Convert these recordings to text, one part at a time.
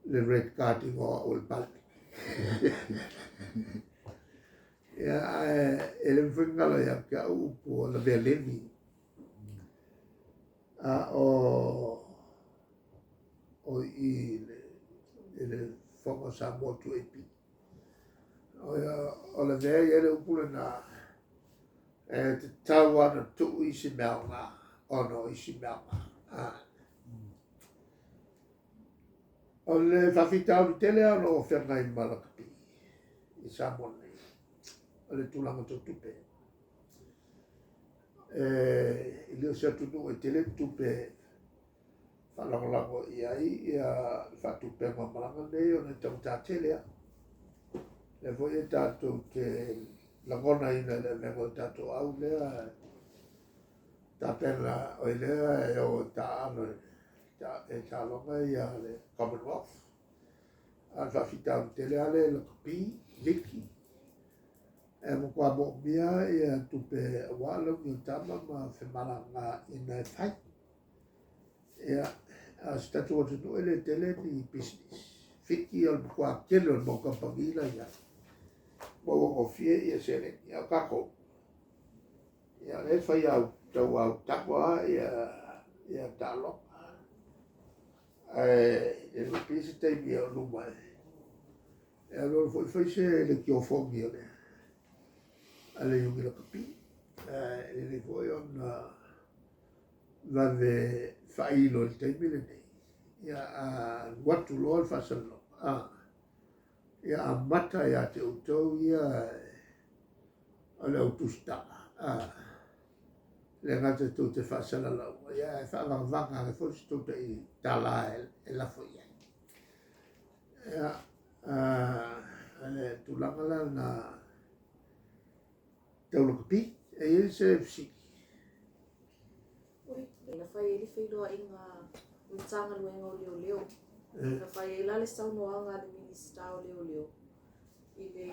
le red carding o le pal. Ia ele whengala ia ka upu o la vea levi. A o i le whonga sa mo Tuilaepa. O la vea i ele upu le na te tau ana tu isi mea ngā. Ono isi mea ngā. O le whawhitau ni tele ano o whenga i Malakapi. I sa mone. O le tūlanga tō tupe. I leo sea tunu e tele tupe whalangolango i ai ia whatupe ngā malanga nei o ne tau tā tele a. Le voi e tātou te langona ina le mengo tātou au lea tā pena o i lea e o tā ano e tā longa i a le Commonwealth. A whawhitau tele ale le kapi, liki. E mo kua mo mia i a tupe wala mi o tama ma whemala ngā ina e whai. E a statu o tunu ele tele ni business. Whiki al kua kele o mo kampangila i a. Mo o fie i a sere i a kako. I a le whai au tau au takwa i a talo. E lo pisi teimi o luma e. E a lo foi se le ki o fongi o le. Ale yungi la kapi. E le foi on vave whailo le teimi le nei. Ia a watu loa le whasalo. Ia a mata ia te utou ia ale au Tusitala. Le ngata tō te whasala lau. Ia e whaangavanga e fos tō te i tala e lafo ia. Ia ale tūlangala na taulakapi e ia se fsiki. Oi, na whai e li whailoa i ngā utanga luenga o leo leo. Na whai e lale saunoanga le minista o leo leo. I le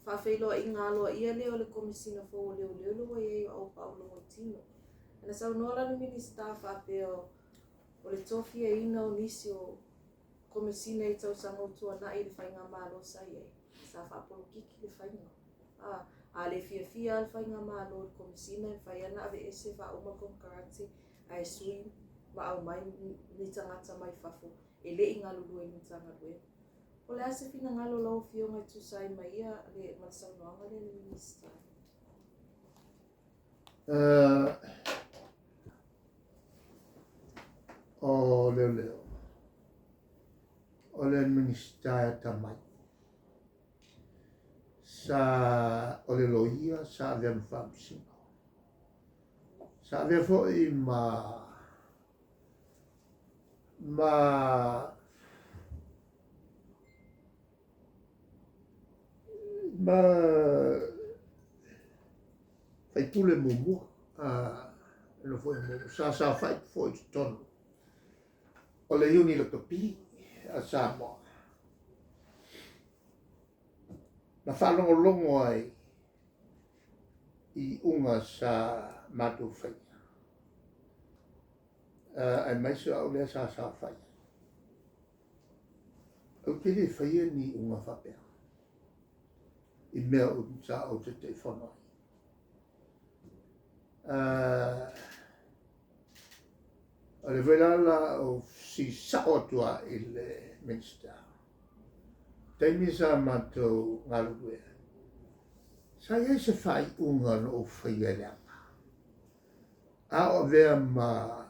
whawhailoa i ngā loa ia leo le komisina fo o leo leo loa i au Paulo Moitino. Na saunoa la le minista whapeo o le tofi e ina o nisi o komisina i tau sanga utua na i le whainga malo sa i e. Sa whapolo kiki le whainga. A le fia al whainga malo le komisina i whaiana ave ese wha oma konkarati a e sui ma au mai ni tangata mai whafo. E le inga lulu e ni tanga lue. O le ase fina ngalo lau fio ngai tusai mai ia le masaunoanga le minista. O leo leo. O le minista e tamai. Sa o le loia sa avea mwhamsino. Sa avea fo i ma fai tule mumu no foi mumu sa fai foi tonu o le uni le kapi a Samoa na whalongolongo ai i unga sa matu fai ai mai se au lea sa fai au kere fai ni unga whapea i mea o sa o te whanau. O le velala o si saotua i le minsta. Taimi sa matou ngalue. Sa ia se whai unga no o whaialeanga. A o vea ma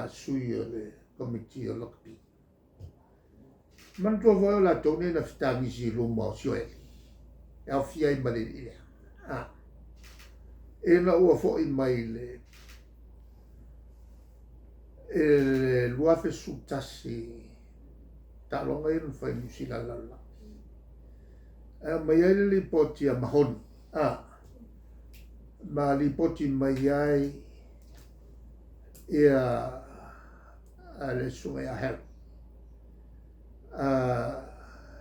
sui o le komiti o Lokapi. Man tua voio la tone na fitangisi luma o sioeli. E au fia i MalielegaoiAso. E na ua fo i mai le luafe sutasi talonga i fai musila lala. Mai ai le lipoti a mahon. Ma lipoti mai ai ia le sunga ia helu.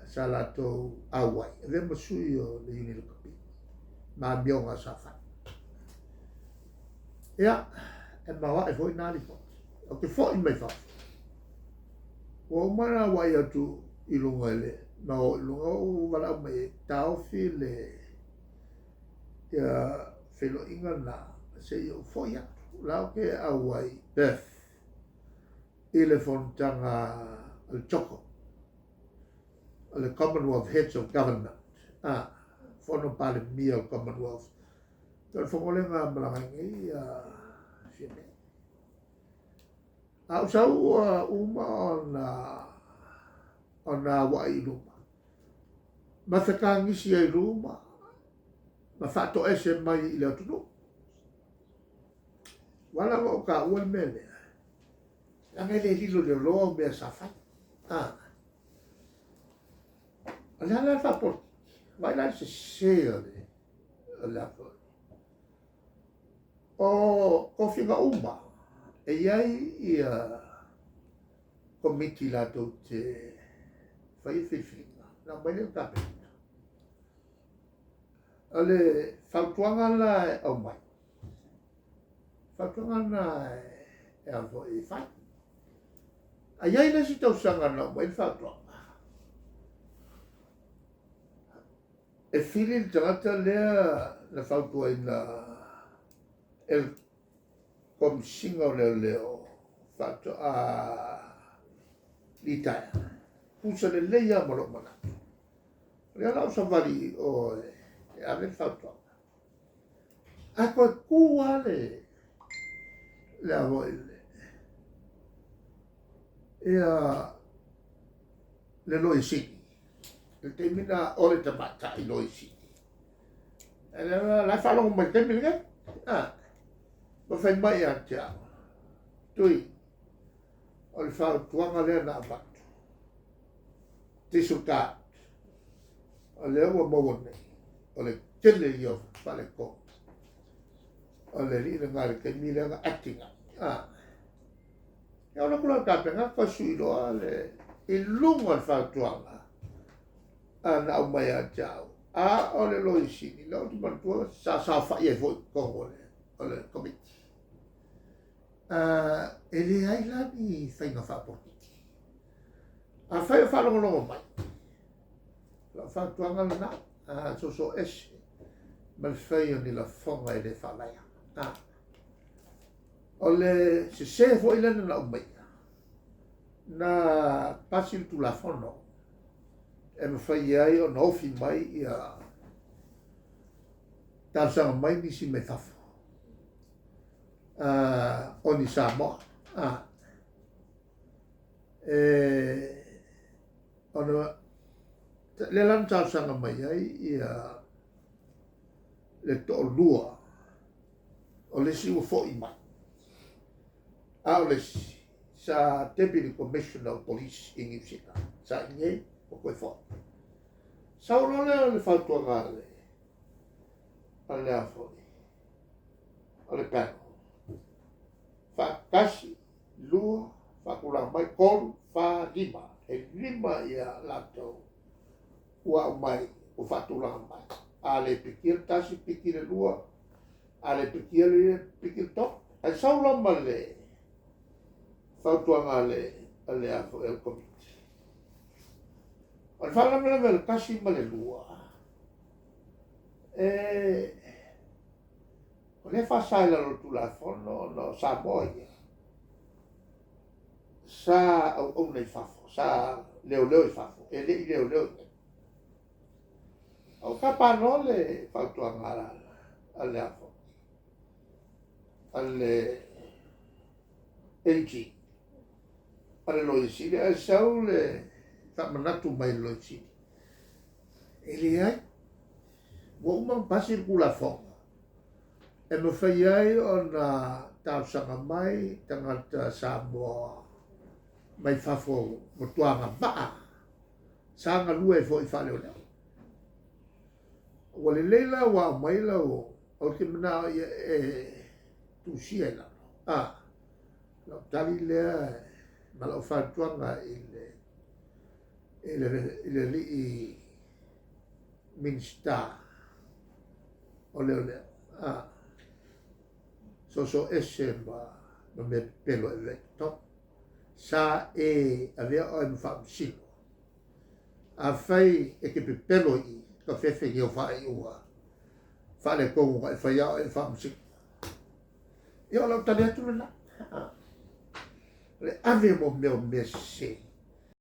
Salato Agai. Ve masui o le uni Lokapi. Ma mionga sa fai. Ia, e mawa e foi nā lipoti. o ke fo I mai fa o mana wa ia tu I lunga le na o lunga o wala mai tau fi le ia felo inga na se o fo ia la ke awai Beth ile fontanga al choco the Commonwealth Heads of Government fono pale mia Commonwealth pero fongolenga malangi sine au sau uma ona wa I luma ma whakangi si ai luma ma whato ese mai I leo tunu wala o ka ua mele anga le lilo le loa mea sa whai ala la whapoti vai la se sea le apo o whiga uma e iai ia komiti la tau te whai whiwhinga na mai le kapeta ale whautuanga la au mai whautuanga na e avo I whai a iai la si tau sanga na mai whautuanga e whiri tangata lea na whautua ina el komisinga o leo whautua litaya pusa le leia maro mana lea lau savari o e ave whautua a koe kua le avo le loi sini le te mina ole te mata I loi sini la whalongo mai te mina ma whai mai a te ao tui o le whautuanga lea na avatu Tusitala o le ua maua nei o le tele I o whale ko o le li na ngare ke mi lea acting e ona kula kapenga kwa sui loa le I lunga le whautuanga na au mai a te ao o le loi sini lau tu mantua sa whai e foi kongo o le komiti e le ai lani whainga whapokiti a whai o whalongolongo mai la whautuanga le na so ese ma le whai o ni la whonga e le whalaia o le se foi lana na au mai na pasil tu la fono e me whai ai o na ofi mai ia tāsanga mai nisi me thafo o ni Samoa ona le lan tāsanga mai ai ia le to lua o le si o foi mai o le si sa Deputy Commissioner of Police in Iusika sa inge o koe fo sa urole le whautuanga ale afo ale pano whakasi lua whakulang mai kolu lima e lima ia lato ua mai o whatulang mai ale pikir tasi pikir lua ale pikir top e saulama le whautuanga ale afo el komiti o le whalamela le kasi ma le lua o le whasaila lo tu la fono no Samoa sa au nei fafo sa leo I fafo e le leo o kapano le whautuanga ale afo ale AG ale loi sili e sau le manatu mai loi sili e le ai wa uma pasir kula fonga e me whai ai o na tausanga mai tangata Samoa mai fafo motuanga maa sanga lua e fo I whale o leo wa le leila wa mai lau o ke mana tusia la lau tali lea ma lau whatuanga I le li minsta o leo so ese ma ma me pelo e ve to sa e avea o fa silo a fai e ke pelo i ka fefe ke o fai ua fa le ko e fa ia e fa silo io la tale tu la le ave mo me se